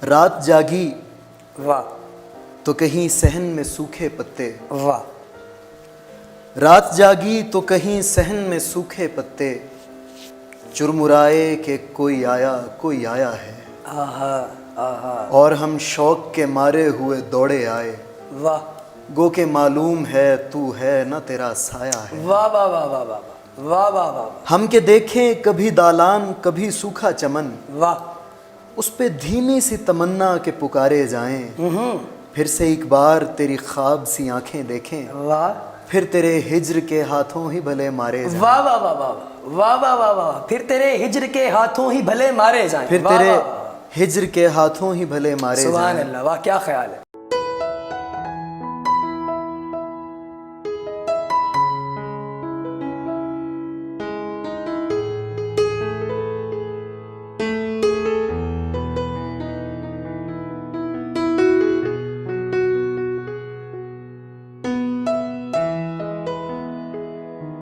रात जागी वाह तो कहीं सहन में सूखे पत्ते, वाह, रात जागी तो कहीं सहन में सूखे पत्ते, चुरमुराए के कोई आया है। आहा आहा, और हम शौक के मारे हुए दौड़े आए, वाह गो के मालूम है तू है न तेरा साया है। वाह वाह वाह वाह वाह वाह वाह वाह, हम के देखें कभी दालान कभी सूखा चमन, वाह, उस पे धीमी सी तमन्ना के पुकारे जाएं, फिर से एक बार तेरी ख्वाब सी आंखें देखें, वाह फिर तेरे हिज्र के हाथों ही भले मारे जाएं। वाह वाह वाह वाह वाह वाह वाह वाह, फिर तेरे हिज्र के हाथों ही भले मारे जाएं। फिर वाह, तेरे वाह, वाह। हिज्र के हाथों ही भले मारे सुभान जाएं। अल्लाह, वाह क्या ख्याल है।